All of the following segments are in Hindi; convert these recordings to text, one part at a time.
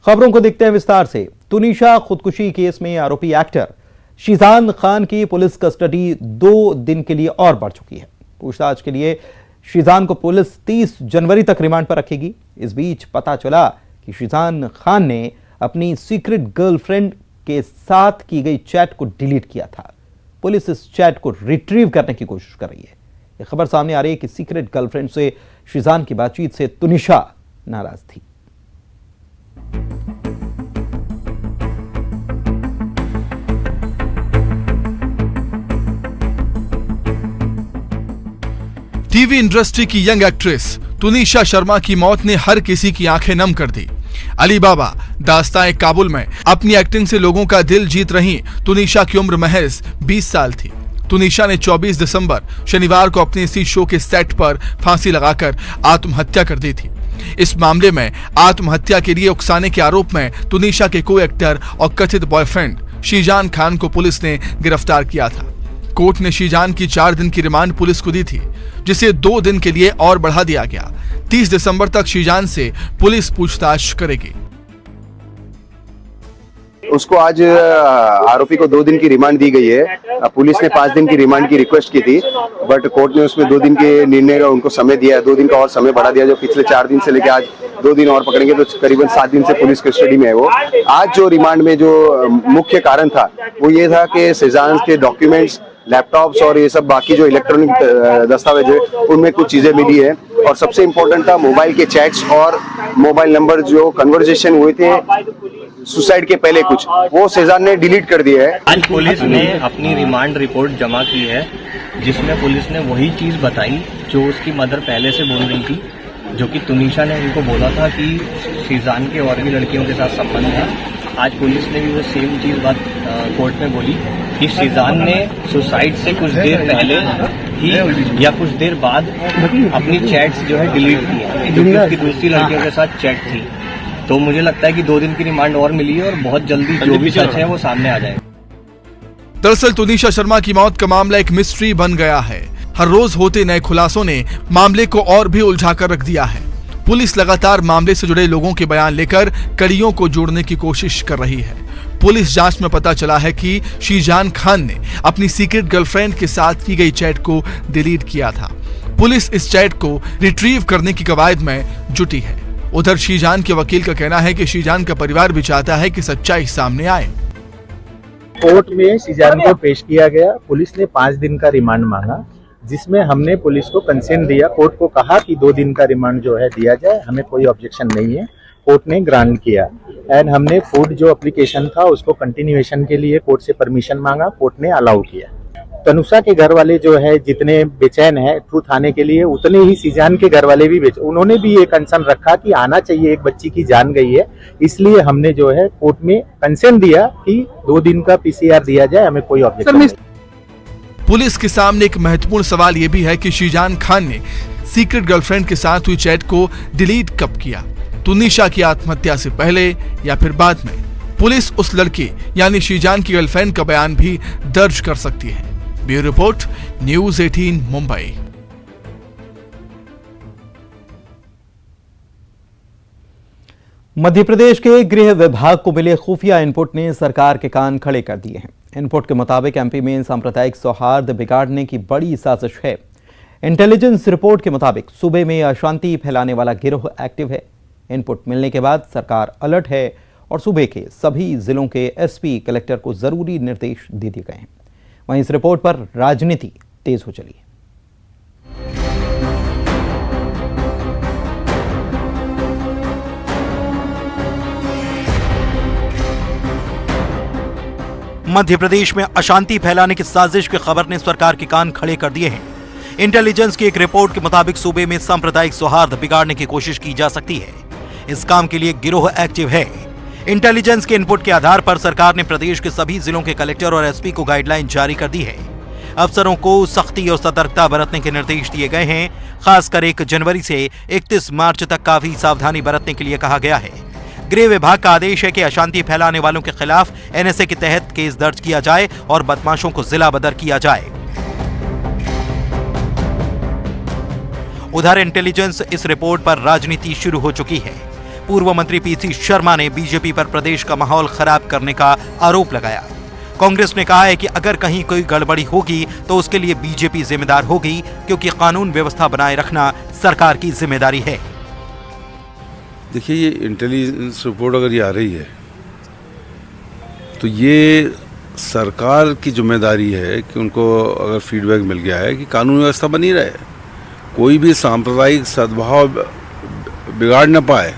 खबरों को देखते हैं विस्तार से। तुनिशा खुदकुशी केस में आरोपी एक्टर शीजान खान की पुलिस कस्टडी 2 दिन के लिए और बढ़ चुकी है। पूछताछ के लिए शीजान को पुलिस 30 जनवरी तक रिमांड पर रखेगी। इस बीच पता चला कि शीजान खान ने अपनी सीक्रेट गर्लफ्रेंड के साथ की गई चैट को डिलीट किया था। पुलिस इस चैट को रिट्रीव करने की कोशिश कर रही है। यह खबर सामने आ रही है कि सीक्रेट गर्लफ्रेंड से शीजान की बातचीत से तुनिशा नाराज थी। टीवी इंडस्ट्री की यंग एक्ट्रेस तुनिशा शर्मा की मौत ने हर किसी की आंखें नम कर दी। अली बाबा दास्तान काबुल में अपनी एक्टिंग से लोगों का दिल जीत रही तुनिशा की उम्र महज 20 साल थी। तुनिशा ने 24 दिसंबर शनिवार को अपने इसी शो के सेट पर फांसी लगाकर आत्महत्या कर दी थी। इस मामले में आत्महत्या के लिए उकसाने के आरोप में तुनिशा के को एक्टर और कथित बॉयफ्रेंड शीजान खान को पुलिस ने गिरफ्तार किया था। कोर्ट ने शीजान की 4 दिन की रिमांड पुलिस को दी थी, जिसे 2 दिन के लिए और बढ़ा दिया गया। 30 दिसंबर तक शीजान से पुलिस पूछताछ करेगी। उसको आज आरोपी को 2 दिन की रिमांड दी गई है। पुलिस ने 5 दिन की रिमांड की रिक्वेस्ट की थी, बट कोर्ट ने उसमें 2 दिन के निर्णय का उनको समय दिया है। 2 दिन का और समय बढ़ा दिया, जो पिछले 4 दिन से लेकर आज 2 दिन और पकड़ेंगे तो करीबन 7 दिन से पुलिस कस्टडी में है वो। आज जो रिमांड में जो मुख्य कारण था वो ये था कि शीजान के डॉक्यूमेंट्स, लैपटॉप्स और ये सब बाकी जो इलेक्ट्रॉनिक दस्तावेज है उनमें कुछ चीजें मिली है। और सबसे इम्पोर्टेंट था मोबाइल के चैट्स और मोबाइल नंबर जो कन्वर्सेशन हुए थे सुसाइड के पहले कुछ, वो शीजान ने डिलीट कर दिया है। आज पुलिस ने अपनी रिमांड रिपोर्ट जमा की है, जिसमें पुलिस ने वही चीज बताई जो उसकी मदर पहले से बोल रही थी, जो कि तुनिशा ने उनको बोला था कि शीजान के और भी लड़कियों के साथ संबंध है। आज पुलिस ने भी वो सेम चीज बात कोर्ट में बोली कि शीजान ने सुसाइड से कुछ देर पहले ही या कुछ देर बाद अपनी चैट्स जो है डिलीट की है, जो कि उसकी दूसरी लड़कियों के साथ चैट थी। तो मुझे लगता है कि 2 दिन की रिमांड और मिली है और बहुत जल्दी जो भी सच है वो सामने आ जाएगा। दरअसल तुनिशा शर्मा की मौत का मामला एक मिस्ट्री बन गया है। हर रोज होते नए खुलासों ने मामले को और भी उलझाकर रख दिया है। पुलिस लगातार मामले से जुड़े लोगों के बयान लेकर कड़ियों को जोड़ने की कोशिश कर रही है। पुलिस जांच में पता चला है कि शीजान खान ने अपनी सीक्रेट गर्लफ्रेंड के साथ की गई चैट को डिलीट किया था। पुलिस इस चैट को रिट्रीव करने की कवायद में जुटी है। उधर शीजान के वकील का कहना है कि शीजान का परिवार भी चाहता है कि सच्चाई सामने आए। कोर्ट में शीजान को पेश किया गया। पुलिस ने 5 दिन का रिमांड मांगा, जिसमें हमने पुलिस को कंसेंट दिया। कोर्ट को कहा कि 2 दिन का रिमांड जो है दिया जाए, हमें कोई ऑब्जेक्शन नहीं है। कोर्ट ने ग्रांट किया एंड हमने फूड जो एप्लीकेशन था उसको कंटिन्यूएशन के लिए कोर्ट से परमिशन मांगा, कोर्ट ने अलाउ किया। तनुषा के घर वाले जो है जितने बेचैन है ट्रूथ आने के लिए, उतने ही शीजान के घर वाले भी उन्होंने भी ये कंसर्न रखा कि आना चाहिए, एक बच्ची की जान गई है। इसलिए हमने जो है कोर्ट में कंसेंट दिया कि 2 दिन का पीसीआर दिया जाए, हमें कोई ऑब्जेक्शन नहीं। पुलिस के सामने एक महत्वपूर्ण सवाल यह भी है कि शीजान खान ने सीक्रेट गर्लफ्रेंड के साथ हुई चैट को डिलीट कब किया, तुनिशा की आत्महत्या से पहले या फिर बाद में। पुलिस उस लड़की यानी शीजान की गर्लफ्रेंड का बयान भी दर्ज कर सकती है। Bureau report, news 18 Mumbai. Madhya Pradesh के गृह विभाग को मिले खुफिया इनपुट ने सरकार के कान खड़े कर दिए हैं। इनपुट के मुताबिक एमपी में सांप्रदायिक सौहार्द बिगाड़ने की बड़ी साजिश है। इंटेलिजेंस रिपोर्ट के मुताबिक सूबे में अशांति फैलाने वाला गिरोह एक्टिव है। इनपुट मिलने के बाद सरकार अलर्ट है और सूबे के सभी जिलों के एसपी, कलेक्टर को जरूरी निर्देश दे दिए गए हैं। वहीं इस रिपोर्ट पर राजनीति तेज हो चली है। मध्य प्रदेश में अशांति फैलाने की साजिश की खबर ने सरकार के कान खड़े कर दिए हैं। इंटेलिजेंस की एक रिपोर्ट के मुताबिक सूबे में सांप्रदायिक सौहार्द बिगाड़ने की कोशिश की जा सकती है। इस काम के लिए गिरोह एक्टिव है। इंटेलिजेंस के इनपुट के आधार पर सरकार ने प्रदेश के सभी जिलों के कलेक्टर और एसपी को गाइडलाइन जारी कर दी है। अफसरों को सख्ती और सतर्कता बरतने के निर्देश दिए गए हैं। खासकर 1 जनवरी से 31 मार्च तक काफी सावधानी बरतने के लिए कहा गया है। गृह विभाग का आदेश है कि अशांति फैलाने वालों के खिलाफ एनएसए के तहत केस दर्ज किया जाए और बदमाशों को जिला बदर किया जाए। उधर इंटेलिजेंस इस रिपोर्ट पर राजनीति शुरू हो चुकी है। पूर्व मंत्री पीसी शर्मा ने बीजेपी पर प्रदेश का माहौल खराब करने का आरोप लगाया। कांग्रेस ने कहा है कि अगर कहीं कोई गड़बड़ी होगी तो उसके लिए बीजेपी जिम्मेदार होगी, क्योंकि कानून व्यवस्था बनाए रखना सरकार की जिम्मेदारी है। देखिए, ये इंटेलिजेंस रिपोर्ट अगर ये आ रही है तो ये सरकार की जिम्मेदारी है कि उनको अगर फीडबैक मिल गया है कि कानून व्यवस्था बनी रहे, कोई भी सांप्रदायिक सद्भाव बिगाड़ न पाए,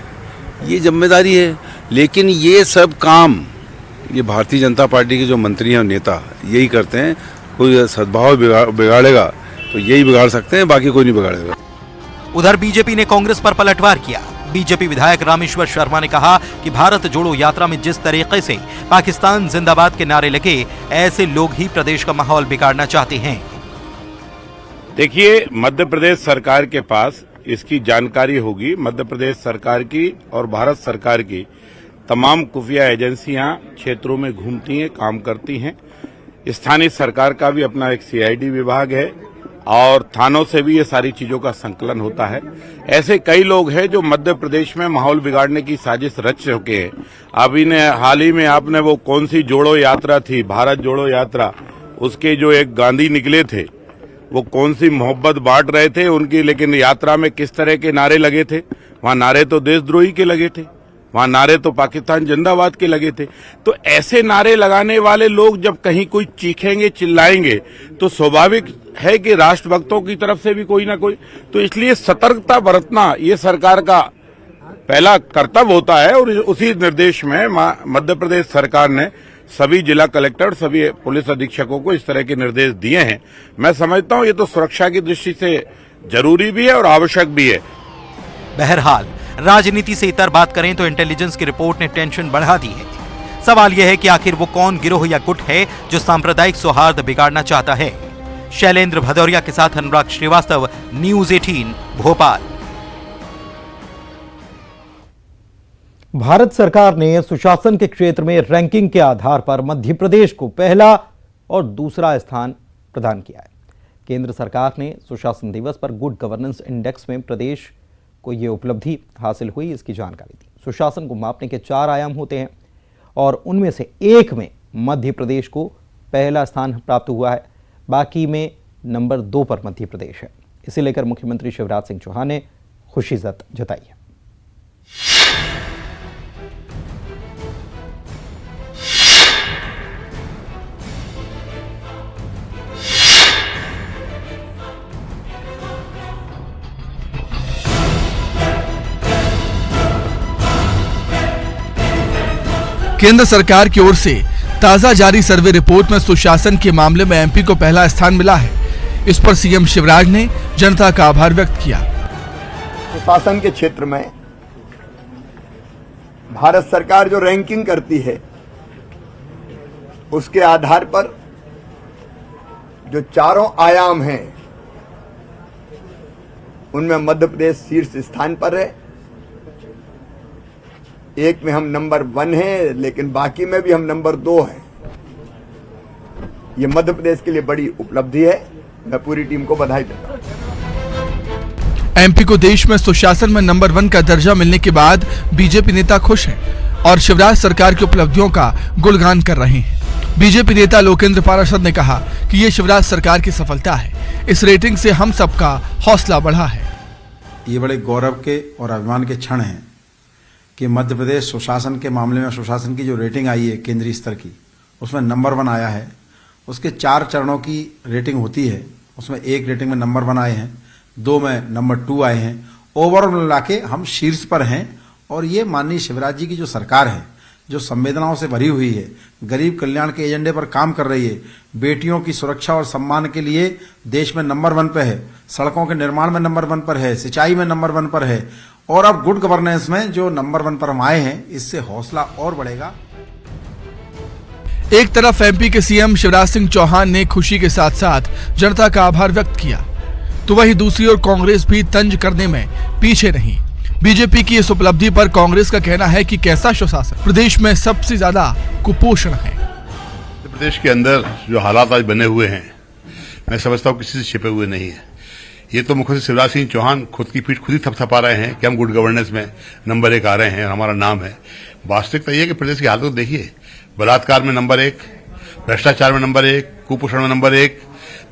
ये जिम्मेदारी है। लेकिन ये सब काम ये भारतीय जनता पार्टी के जो मंत्री हैं और नेता यही करते हैं। कोई सद्भाव बिगाड़ेगा तो यही बिगाड़ सकते हैं, बाकी कोई नहीं बिगाड़ेगा। उधर बीजेपी ने कांग्रेस पर पलटवार किया। बीजेपी विधायक रामेश्वर शर्मा ने कहा कि भारत जोड़ो यात्रा में जिस तरीके से पाकिस्तान जिंदाबाद के नारे लगे, ऐसे लोग ही प्रदेश का माहौल बिगाड़ना चाहते हैं। देखिए, मध्य प्रदेश सरकार के पास इसकी जानकारी होगी। मध्य प्रदेश सरकार की और भारत सरकार की तमाम खुफिया एजेंसियां क्षेत्रों में घूमती हैं, काम करती हैं। स्थानीय सरकार का भी अपना एक सीआईडी विभाग है और थानों से भी ये सारी चीजों का संकलन होता है। ऐसे कई लोग हैं जो मध्य प्रदेश में माहौल बिगाड़ने की साजिश रच चुके हैं। अभी ने हाल ही में आपने वो कौन सी जोड़ो यात्रा थी, भारत जोड़ो यात्रा, उसके जो एक गांधी निकले थे, वो कौन सी मोहब्बत बांट रहे थे उनकी, लेकिन यात्रा में किस तरह के नारे लगे थे। वहां नारे तो देशद्रोही के लगे थे, वहां नारे तो पाकिस्तान जिंदाबाद के लगे थे। तो ऐसे नारे लगाने वाले लोग जब कहीं कोई चीखेंगे, चिल्लाएंगे, तो स्वाभाविक है कि राष्ट्रभक्तों की तरफ से भी कोई ना कोई, तो इसलिए सतर्कता बरतना ये सरकार का पहला कर्तव्य होता है। और उसी निर्देश में मध्य प्रदेश सरकार ने सभी जिला कलेक्टर, सभी पुलिस अधीक्षकों को इस तरह के निर्देश दिए हैं। मैं समझता हूं ये तो सुरक्षा की दृष्टि से जरूरी भी है और आवश्यक भी है। बहरहाल, राजनीति से इतर बात करें तो इंटेलिजेंस की रिपोर्ट ने टेंशन बढ़ा दी है। सवाल यह है कि आखिर वो कौन गिरोह या गुट है जो सांप्रदायिक सौहार्द बिगाड़ना चाहता है। शैलेंद्र भदौरिया के साथ अनुराग श्रीवास्तव, न्यूज़ 18 भोपाल। भारत सरकार ने सुशासन के क्षेत्र में रैंकिंग के आधार पर मध्य प्रदेश को पहला और दूसरा स्थान प्रदान किया है। केंद्र सरकार ने सुशासन दिवस पर गुड गवर्नेंस इंडेक्स में प्रदेश को यह उपलब्धि हासिल हुई, इसकी जानकारी दी। सुशासन को मापने के 4 आयाम होते हैं और उनमें से एक में मध्य प्रदेश को पहला स्थान प्राप्त हुआ है, बाकी में नंबर 2 पर मध्य प्रदेश है। इसे लेकर मुख्यमंत्री शिवराज सिंह चौहान ने खुशी जताई है। केंद्र सरकार की ओर से ताजा जारी सर्वे रिपोर्ट में सुशासन के मामले में एमपी को पहला स्थान मिला है। इस पर सीएम शिवराज ने जनता का आभार व्यक्त किया। सुशासन के क्षेत्र में भारत सरकार जो रैंकिंग करती है उसके आधार पर जो चारों आयाम हैं उनमें मध्य प्रदेश शीर्ष स्थान पर है। एक में हम नंबर 1 हैं, लेकिन बाकी में भी हम नंबर 2 हैं। ये मध्य प्रदेश के लिए बड़ी उपलब्धि है। मैं पूरी टीम को बधाई देता हूं। एमपी को देश में सुशासन में नंबर 1 का दर्जा मिलने के बाद बीजेपी नेता खुश हैं और शिवराज सरकार की उपलब्धियों का गुणगान कर रहे हैं। बीजेपी नेता लोकेंद्र पाराशर ने कहा कि ये शिवराज सरकार की सफलता है। इस रेटिंग से हम सबका हौसला बढ़ा है। ये बड़े गौरव के और अभिमान के क्षण हैं कि मध्य प्रदेश सुशासन के मामले में सुशासन की जो रेटिंग आई है केंद्रीय स्तर की, उसमें नंबर 1 आया है। उसके 4 चरणों की रेटिंग होती है, उसमें एक रेटिंग में नंबर 1 आए हैं, 2 में नंबर 2 आए हैं। ओवरऑल मिला के हम शीर्ष पर हैं और ये माननीय शिवराज जी की जो सरकार है, जो संवेदनाओं से भरी हुई है, गरीब कल्याण के एजेंडे पर काम कर रही है, बेटियों की सुरक्षा और सम्मान के लिए देश में नंबर 1 पे है, सड़कों के निर्माण में नंबर 1 पर है, सिंचाई में नंबर 1 पर है और अब गुड गवर्नेंस में जो नंबर 1 पर हम आए हैं, इससे हौसला और बढ़ेगा। एक तरफ एमपी के सीएम शिवराज सिंह चौहान ने खुशी के साथ साथ जनता का आभार व्यक्त किया, तो वहीं दूसरी ओर कांग्रेस भी तंज करने में पीछे नहीं। बीजेपी की इस उपलब्धि पर कांग्रेस का कहना है कि कैसा सुशासन, प्रदेश में सबसे ज्यादा कुपोषण है। प्रदेश के अंदर जो हालात आज बने हुए हैं, मैं समझता हूं किसी से छिपे हुए नहीं है। ये तो मुख्यमंत्री शिवराज सिंह चौहान खुद की पीठ खुद ही थपथपा रहे हैं कि हम गुड गवर्नेंस में नंबर 1 आ रहे हैं, हमारा नाम है। वास्तविकता यह है कि प्रदेश की हालत तो देखिए, बलात्कार में नंबर 1, भ्रष्टाचार में नंबर 1, कुपोषण में नंबर 1,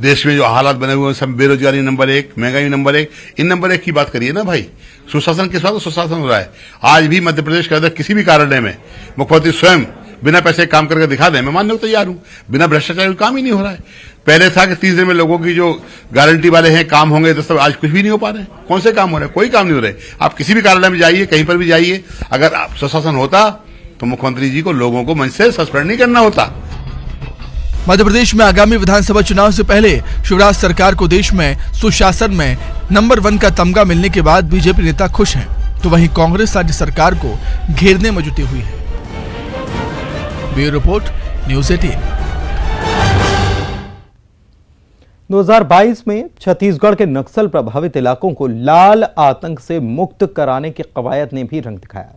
देश में जो हालात बने हुए हैं सब, बेरोजगारी नंबर 1, महंगाई नंबर 1, इन नंबर 1 की बात करिए ना भाई। सुशासन के साथ सुशासन हो रहा है। आज भी मध्य प्रदेश के अंदर किसी भी कार्यालय में मुख्यमंत्री स्वयं बिना पैसे काम करके दिखा दें, मैं मानने को तैयार हूं। बिना भ्रष्टाचार काम ही नहीं हो रहा है। पहले था कि 30 दिन में लोगों की जो गारंटी वाले हैं काम होंगे, तो आज कुछ भी नहीं हो पा रहे। कौन से काम हो रहे हैं? कोई काम नहीं हो रहे। आप किसी भी कार्यालय में जाइए, कहीं पर भी जाइए, अगर आप सुशासन होता तो मुख्यमंत्री जी को लोगों को मंच से सस्पेंड नहीं करना होता। मध्य प्रदेश में आगामी विधानसभा चुनाव से पहले शिवराज सरकार को देश में सुशासन में नंबर 1 का तमगा मिलने के बाद बीजेपी नेता खुश हैं, तो वहीं कांग्रेस राज्य सरकार को घेरने में जुटी हुई है। Bureau report, news 18। 2022 में छत्तीसगढ़ के नक्सल प्रभावित इलाकों को लाल आतंक से मुक्त कराने की कवायद ने भी रंग दिखाया।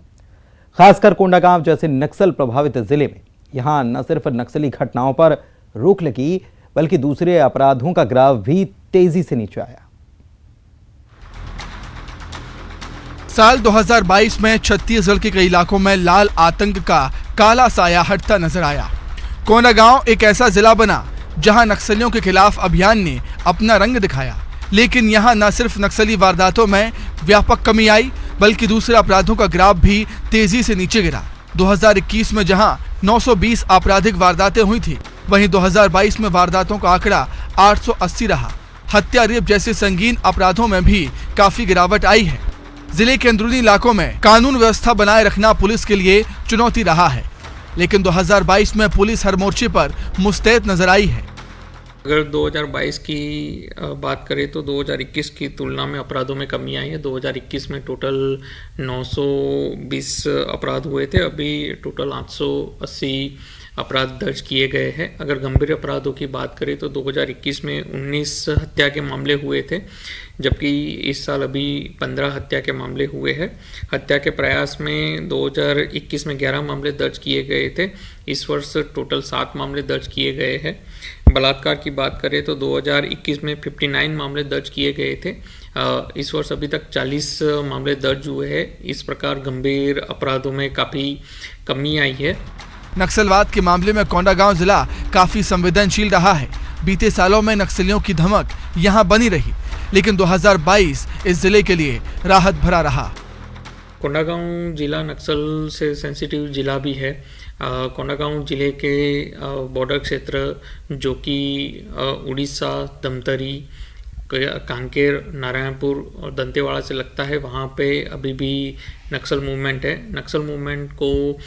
खासकर कोंडागांव जैसे नक्सल प्रभावित जिले में यहां न सिर्फ नक्सली घटनाओं पर रोक लगी, बल्कि दूसरे अपराधों का ग्राफ भी तेजी से नीचे आया। साल 2022 में छत्तीसगढ़ के कई इलाकों में लाल आतंक का काला साया हटता नजर आया। कोंडागांव एक ऐसा जिला बना जहां नक्सलियों के खिलाफ अभियान ने अपना रंग दिखाया, लेकिन यहां न सिर्फ नक्सली वारदातों में व्यापक कमी आई, बल्कि दूसरे अपराधों का ग्राफ भी तेजी से नीचे गिरा। 2021 में जहां 920 आपराधिक वारदातें हुई थी, वहीं 2022 में वारदातों का आंकड़ा 880 रहा। हत्या, रेप जैसे संगीन अपराधों में भी काफी गिरावट आई है। जिले के अंदरूनी इलाकों में कानून व्यवस्था बनाए रखना पुलिस के लिए चुनौती रहा है, लेकिन 2022 में पुलिस हर मोर्चे पर मुस्तैद नजर आई है। अगर 2022 की बात करें तो 2021 की तुलना में अपराधों में कमी आई है। 2021 में टोटल 920 अपराध हुए थे, अभी टोटल 880 अपराध दर्ज किए गए हैं। अगर गंभीर अपराधों की बात करें तो 2021 में 19 हत्या के मामले हुए थे, जबकि इस साल अभी 15 हत्या के मामले हुए हैं। हत्या के प्रयास में 2021 में 11 मामले दर्ज किए गए थे, इस वर्ष टोटल 7 मामले दर्ज किए गए हैं। बलात्कार की बात करें तो 2021 में 59 मामले दर्ज किए गए थे, इस वर्ष अभी तक 40 मामले दर्ज हुए हैं। इस प्रकार गंभीर अपराधों में काफ़ी कमी आई है। नक्सलवाद के मामले में कोंडागांव जिला काफी संवेदनशील रहा है। बीते सालों में नक्सलियों की धमक यहां बनी रही, लेकिन 2022 इस जिले के लिए राहत भरा रहा। कोंडागांव जिला नक्सल से सेंसिटिव जिला भी है। कोंडागांव जिले के बॉर्डर क्षेत्र जो कि उड़ीसा, दमतरी, कांकेर, नारायणपुर और दंतेवाड़ा से लगता है, वहाँ पे अभी भी नक्सल मूवमेंट है। नक्सल मूवमेंट को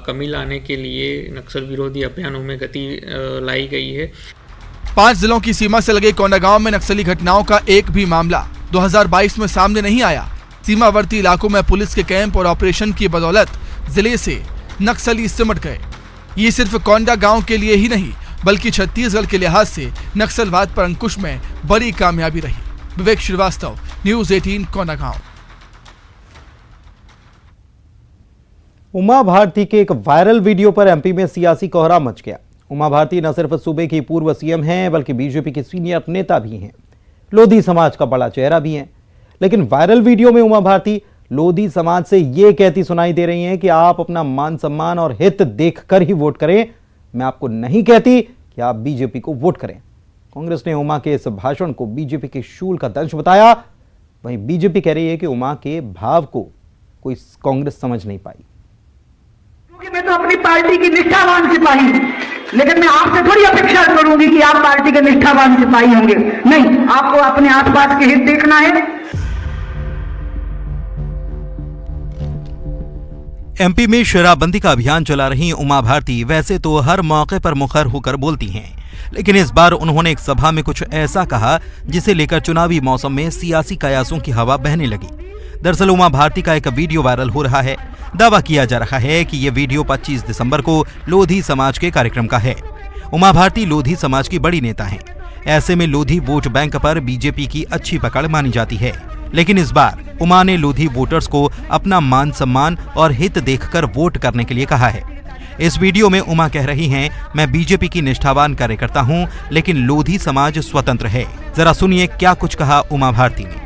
कमी लाने के लिए नक्सल विरोधी अभियानों में गति लाई गई है। 5 जिलों की सीमा से लगे कोंडागांव में नक्सली घटनाओं का एक भी मामला 2022 में सामने नहीं आया। सीमावर्ती इलाकों में पुलिस के कैंप और ऑपरेशन की बदौलत जिले से नक्सली सिमट गए। ये सिर्फ कोंडागांव के लिए ही नहीं, बल्कि छत्तीसगढ़ के लिहाज से नक्सलवाद पर अंकुश में बड़ी कामयाबी रही। विवेक श्रीवास्तव, न्यूज़ 18, कोंडागांव। उमा भारती के एक वायरल वीडियो पर एमपी में सियासी कोहरा मच गया। उमा भारती न सिर्फ सूबे की पूर्व सीएम हैं, बल्कि बीजेपी के सीनियर नेता भी हैं, लोधी समाज का बड़ा चेहरा भी हैं। लेकिन वायरल वीडियो में उमा भारती लोधी समाज से ये कहती सुनाई दे रही हैं कि आप अपना मान सम्मान और हित देखकर ही वोट करें, मैं आपको नहीं कहती कि आप बीजेपी को वोट करें। कांग्रेस ने उमा के इस भाषण को बीजेपी के शूल का दंश बताया। वहीं बीजेपी कह रही है कि उमा के भाव को कोई कांग्रेस समझ नहीं पाई। क्योंकि मैं तो अपनी पार्टी की निष्ठावान सिपाही हूं, लेकिन मैं आपसे थोड़ी अपेक्षा करूंगी कि आप पार्टी के निष्ठावान सिपाही होंगे। नहीं, आपको अपने आसपास के हित देखना है। एमपी में शराबबंदी का अभियान चला रही उमा भारती वैसे तो हर मौके पर मुखर होकर बोलती हैं, लेकिन इस बार उन्होंने एक सभा में कुछ ऐसा कहा जिसे लेकर चुनावी मौसम में सियासी कयासों की हवा बहने लगी। दरअसल उमा भारती का एक वीडियो वायरल हो रहा है। दावा किया जा रहा है कि यह वीडियो 25 दिसंबर को लोधी समाज के कार्यक्रम का है। उमा भारती लोधी समाज की बड़ी नेता हैं। ऐसे में लोधी वोट बैंक पर बीजेपी की अच्छी पकड़ मानी जाती है, लेकिन इस बार उमा ने लोधी वोटर्स को अपना मान सम्मान और हित देखकर वोट करने के लिए कहा है। इस वीडियो में उमा कह रही हैं, मैं बीजेपी की निष्ठावान कार्यकर्ता हूं, लेकिन लोधी समाज स्वतंत्र है। जरा सुनिए क्या कुछ कहा उमा भारती ने।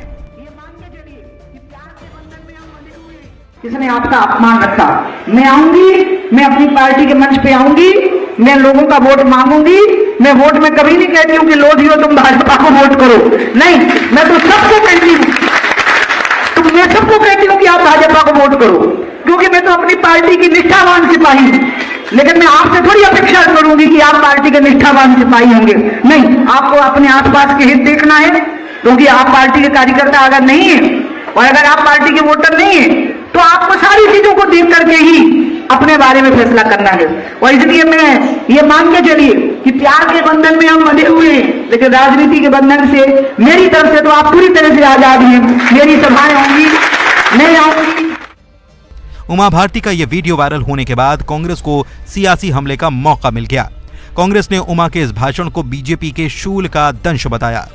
किसने आपका अपमान रखा? मैं आऊंगी, मैं अपनी पार्टी के मंच पे आऊंगी, मैं लोगों का वोट मांगूंगी। मैं वोट में कभी नहीं कहती हूँ कि लोधी हो तुम भाजपा को वोट करो, नहीं, मैं तो सबको कहती हूँ, मैं सबको कहती हूँ कि आप भाजपा को वोट करो, क्योंकि मैं तो अपनी पार्टी की निष्ठावान सिपाही हूँ। लेकिन मैं आपसे थोड़ी अपेक्षा करूंगी कि आप पार्टी के निष्ठावान सिपाही होंगे, नहीं, आपको अपने आसपास के हित देखना है, क्योंकि आप पार्टी के कार्यकर्ता अगर नहीं है और अगर आप पार्टी के वोटर नहीं है तो आपको सारी चीजों को देख करके ही अपने बारे में फैसला करना है। और इसलिए मैं ये मान के चलिए कि प्यार के बंधन में हम बंधे हुए हैं, लेकिन राजनीति के बंधन से मेरी तरफ से तो आप पूरी तरह से आजाद हैं। मेरी सभाएं होंगी, मैं आऊंगी। उमा भारती का यह वीडियो वायरल होने के बाद कांग्रेस को सियासी हमले का मौका मिल गया। कांग्रेस ने उमा के इस भाषण को बीजेपी के शूल का दंश बताया।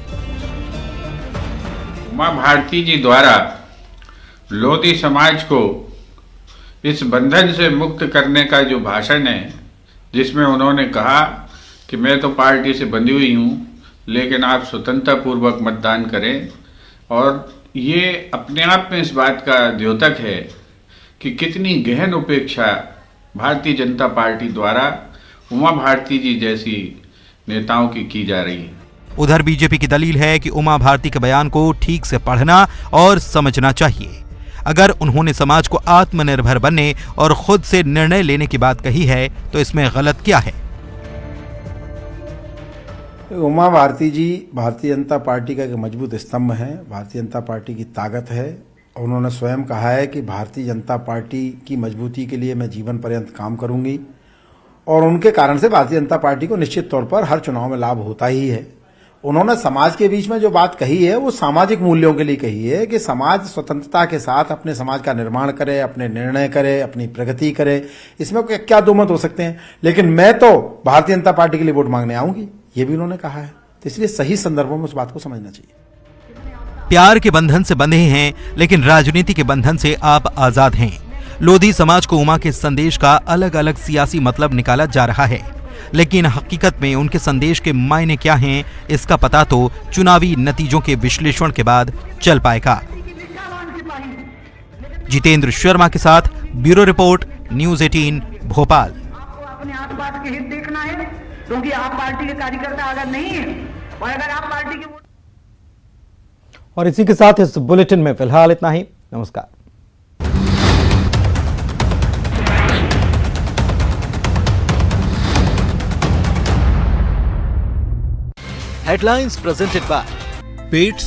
उमा भारती जी द्वारा लोधी समाज को इस बंधन से मुक्त करने का जो भाषण है, जिसमें उन्होंने कहा कि मैं तो पार्टी से बंधी हुई हूँ, लेकिन आप स्वतंत्रता पूर्वक मतदान करें, और ये अपने आप में इस बात का द्योतक है कि कितनी गहन उपेक्षा भारतीय जनता पार्टी द्वारा उमा भारती जी जैसी नेताओं की जा रही है। उधर बीजेपी की दलील है कि उमा भारती के बयान को ठीक से पढ़ना और समझना चाहिए। अगर उन्होंने समाज को आत्मनिर्भर बनने और खुद से निर्णय लेने की बात कही है तो इसमें गलत क्या है? उमा भारती जी भारतीय जनता पार्टी का एक मजबूत स्तंभ है, भारतीय जनता पार्टी की ताकत है। उन्होंने स्वयं कहा है कि भारतीय जनता पार्टी की मजबूती के लिए मैं जीवन पर्यंत काम करूंगी, और उनके कारण से भारतीय जनता पार्टी को निश्चित तौर पर हर चुनाव में लाभ होता ही है। उन्होंने समाज के बीच में जो बात कही है वो सामाजिक मूल्यों के लिए कही है कि समाज स्वतंत्रता के साथ अपने समाज का निर्माण करे, अपने निर्णय करे, अपनी प्रगति करे। इसमें क्या दो मत हो सकते हैं, लेकिन मैं तो भारतीय जनता पार्टी के लिए वोट मांगने आऊंगी, ये भी उन्होंने कहा है। तो इसलिए सही संदर्भों में उस बात को समझना चाहिए। प्यार के बंधन से बंधे हैं, लेकिन राजनीति के बंधन से आप आजाद हैं। लोधी समाज को उमा के संदेश का अलग अलग सियासी मतलब निकाला जा रहा है, लेकिन हकीकत में उनके संदेश के मायने क्या हैं, इसका पता तो चुनावी नतीजों के विश्लेषण के बाद चल पाएगा। जितेंद्र शर्मा के साथ ब्यूरो रिपोर्ट, न्यूज़ 18 भोपाल। आपको अपने आसपास के हित देखना है, क्योंकि आप पार्टी के कार्यकर्ता अगर नहीं है और अगर आप पार्टी के। और इसी के साथ इस बुलेटिन में फिलहाल इतना ही। नमस्कार। Headlines presented by pet